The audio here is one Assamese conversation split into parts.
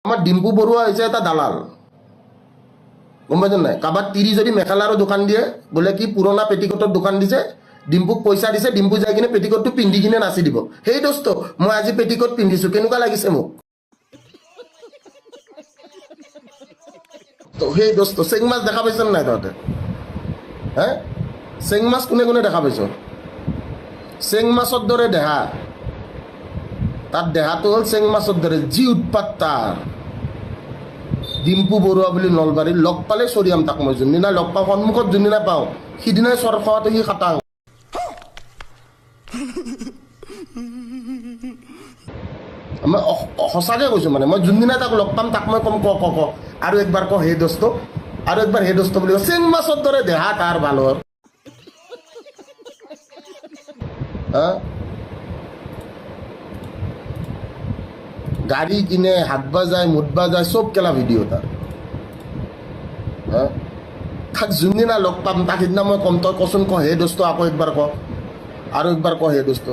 আমার ডিম্পু বড়ুয়া হয়েছে এটা দালাল, গম পাইছেন নাই? কাবাক তিরি যদি মেখেলারও দোকান দিয়ে বলে কি পুরোনা পেটিকোটর দোকান দিছে, ডিম্পুক পয়সা দিছে, ডিম্পু যাই কিনে পেটিকোটটো পিন্ধি কিনে নাচি দিব। সেই দোস্ত মই আজি পেটিকোট পিন্ধিছো, কেনেকুৱা লাগিছে মোক? তো সেই দোস্ত চেং মাছ দেখা পাইছেন নাই তহঁতে? হে চেং মাছ কোনে কোনে দেখা পাইছ? চেং মাছৰ দৰে দেহা, তাৰ দেহাটো হল চেং মাছৰ দৰে, যি উৎপাত তাৰ। ডিম্পু বৰুৱা বুলি নলবাৰীৰ লগ পালে চৰিয়াম তাক মই, যোনদিনা লগ পাওঁ সন্মুখত যোনদিনা পাওঁ সিদিনাই চৰ খোৱাটো সি খাটাং। মই সঁচাকৈ কৈছোঁ, মানে মই যোনদিনা তাক লগ পাম তাক মই কম ক ক ক আৰু একবাৰ ক হে দোস্ত, আৰু একবাৰ হে দোস্ত বুলি ক। চেং মাছৰ দৰে দেহা তাৰ ভালৰ। গাড়ী কিনে, হাত বাজায়, মুঠ বাজায়, চব কেলা ভিডিঅ' তাৰ। তাক যোনদিনা লগ পাম তাক সিদিনা মই কম, তই কচোন ক হে দোস্ত, আকৌ একবাৰ ক, আৰু একবাৰ ক হে দোস্ত।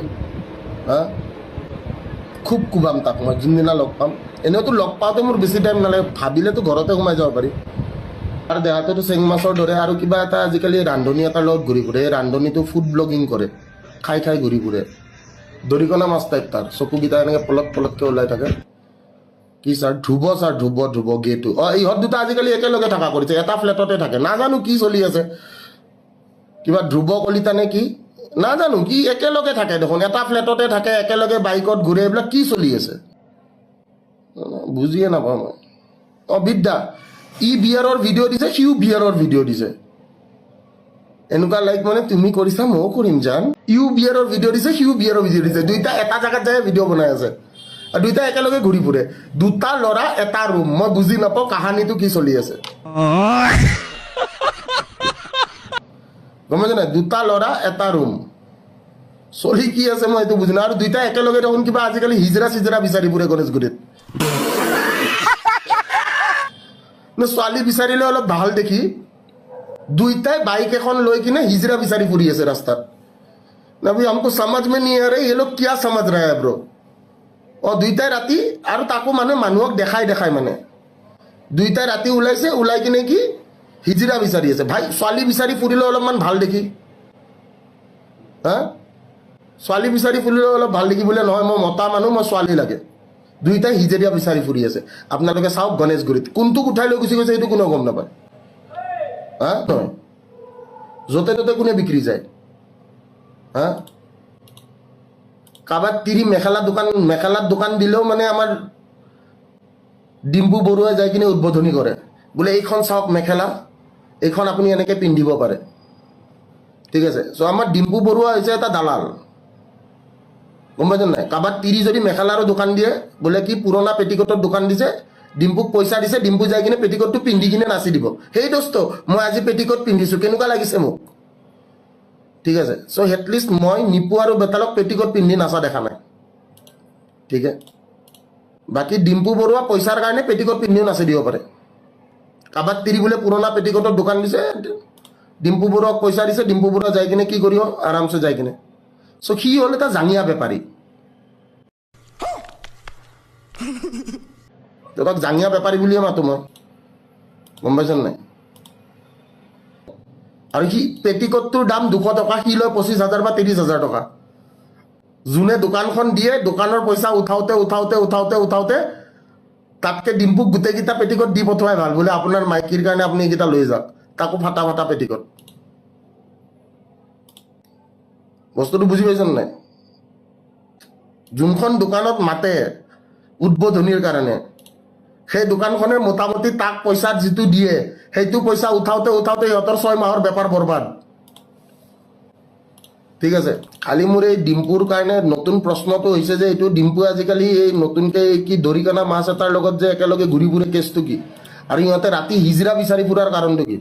খুব কোবাম তাক মই যোনদিনা লগ পাম। এনেওতো লগ পাওঁতে মোৰ বেছি টাইম নালাগে, ভাবিলেতো ঘৰতে সোমাই যাব পাৰি। আৰু দেহাটোতো চেং মাছৰ দৰে। আৰু কিবা এটা আজিকালি ৰান্ধনী এটাৰ লগত ঘূৰি ফুৰে, এই ৰান্ধনীটো ফুড ব্লগিং কৰে, খাই খাই ঘূৰি ফুৰে। দৰিকণা মাছ টাইপ তাৰ, চকুকেইটা এনেকৈ পলক পলককৈ ওলাই থাকে। কি ছাৰ ধ্ৰুৱ, ছাৰ ধ্ৰুৱ ধ্ৰুৱ গেটো। ইহঁত দুটা আজিকালি একেলগে থকা কৰিছে, এটা ফ্লেটতে থাকে। নাজানো কি চলি আছে, কিবা ধ্ৰুৱ কলিতা নে কি নাজানো, কি একেলগে থাকে দেখোন, এটা ফ্লেটতে থাকে, একেলগে বাইকত ঘূৰে। এইবিলাক কি চলি আছে বুজিয়ে নাপাওঁ মই। বিদ্যা ই বিয়াৰৰ ভিডিঅ' দিছে, সিও বিয়াৰৰ ভিডিঅ' দিছে। এনেকুৱা লাইক মানে তুমি কৰিছা ময়ো কৰিম জান। ইউ বিয়াৰৰ ভিডিঅ' দিছে, সিও বিয়াৰৰ ভিডিঅ' দিছে। দুইটা এটা জেগাত যায় ভিডিঅ' বনাই আছে, আৰু দুইটা একেলগে ঘূৰি ফুৰে। দুটা ল'ৰা এটা ৰুম, মই বুজি নাপাওঁ কাহানীটো কি চলি আছে। গম পাইছে নাই? দুটা ল'ৰা এটা ৰুম চলি কি আছে মই এইটো বুজি নাই। আৰু দুইটা একেলগে দেখোন কিবা আজিকালি হিজৰা চিজৰা বিচাৰি ফুৰে গণেশগুৰিত। ছোৱালী বিচাৰিলে অলপ ভাল দেখি দুইটাই বাইক এখন লৈ কিনে হিজৰা বিচাৰি ফুৰি আছে ৰাস্তাত। নবি हमको समझ में नहीं आ रहा ये लोग क्या समझ रहा है ब्रो। দুইটাই ৰাতি, আৰু তাকো মানে মানুহক দেখাই দেখাই, মানে দুইটাই ৰাতি ওলাইছে, ওলাই কিনে কি হিজৰা বিচাৰি আছে। ভাই ছোৱালী বিচাৰি ফুৰিলে অলপমান ভাল দেখি, ছোৱালী বিচাৰি ফুৰিলে অলপ ভাল দেখি বোলে নহয়, মই মতা মানুহ, মই ছোৱালী লাগে। দুইটাই হিজৰীয়া বিচাৰি ফুৰি আছে। আপোনালোকে চাওক গণেশগুৰিত কোনটোক উঠাই লৈ গুচি গৈছে এইটো কোনেও গম নাপায়। নহয় য'তে ত'তে কোনে বিক্ৰী যায়। কাৰোবাক তিৰি মেখেলাৰ দোকান দিলেও মানে আমাৰ ডিম্পু বৰুৱাই যাই কিনে উদ্বোধনী কৰে, বোলে এইখন চাওক মেখেলা, এইখন আপুনি এনেকৈ পিন্ধিব পাৰে। ঠিক আছে, চ' আমাৰ ডিম্পু বৰুৱা হৈছে এটা দালাল, গম পাইছেন নাই? কাৰোবাক তিৰি যদি মেখেলাৰো দোকান দিয়ে, বোলে কি পুৰণা পেটিকোটৰ দোকান দিছে, ডিম্পুক পইচা দিছে, ডিম্পু যাই কিনে পেটিকোটটো পিন্ধি কিনে নাচি দিব। সেই দোস্ত মই আজি পেটিকোট পিন্ধিছো, কেনেকুৱা লাগিছে মোক? ঠিক আছে, চ' এটলিষ্ট মই নিপু আৰু বেতালক পেটিকোট পিন্ধি নাচা দেখা নাই। ঠিক আছে, বাকী ডিম্পু বৰুৱা পইচাৰ কাৰণে পেটিকোট পিন্ধিও নাচি দিব পাৰে। কাৰোবাক তিৰি বোলে পুৰণা পেটিকোটৰ দোকান দিছে, ডিম্পু বৰুৱাক পইচা দিছে, ডিম্পু বৰুৱা যাই কিনে কি কৰিব আৰামছে যাই কিনে। চ' সি হ'ল এটা জাঙিয়া বেপাৰী। তাক জাঙিয়া বেপাৰী বুলিয়ে মাতো মই, গম পাইছেন নাই? আৰু সি পেটিকোটটোৰ দাম 200 টকা, সি লয় 25,000 বা 30,000 টকা। যোনে দোকানখন দিয়ে, দোকানৰ পইচা উঠাওঁতে উঠাওঁতে উঠাওঁতে উঠাওঁতে তাতকে ডিম্পুক গোটেইকেইটা পেটিকোট দি পঠোৱাই ভাল, বোলে আপোনাৰ মাইকীৰ কাৰণে আপুনি এইকেইটা লৈ যাওক, তাকো ফাটা ফাটা পেটিকোট। বস্তুটো বুজি পাইছেন নাই? যোনখন দোকানত মাতে উদ্বোধনীৰ কাৰণে, সেই দোকানখনে মোটামুটি তাক পইচা যিটো দিয়ে, সেইটো পইচা উঠাওঁতে উঠাওঁতে সিহঁতৰ 6 মাহৰ বেপাৰ বৰবাদ। ঠিক আছে, খালি মোৰ এই ডিম্পুৰ কাৰণে নতুন প্ৰশ্নটো হৈছে যে এইটো ডিম্পুৱে আজিকালি এই নতুনকৈ কি দৰিকণা মাছ এটাৰ লগত যে একেলগে ঘূৰি ফুৰে, কেছটো কি? আৰু সিহঁতে ৰাতি হিজৰা বিচাৰি ফুৰাৰ কাৰণটো কি?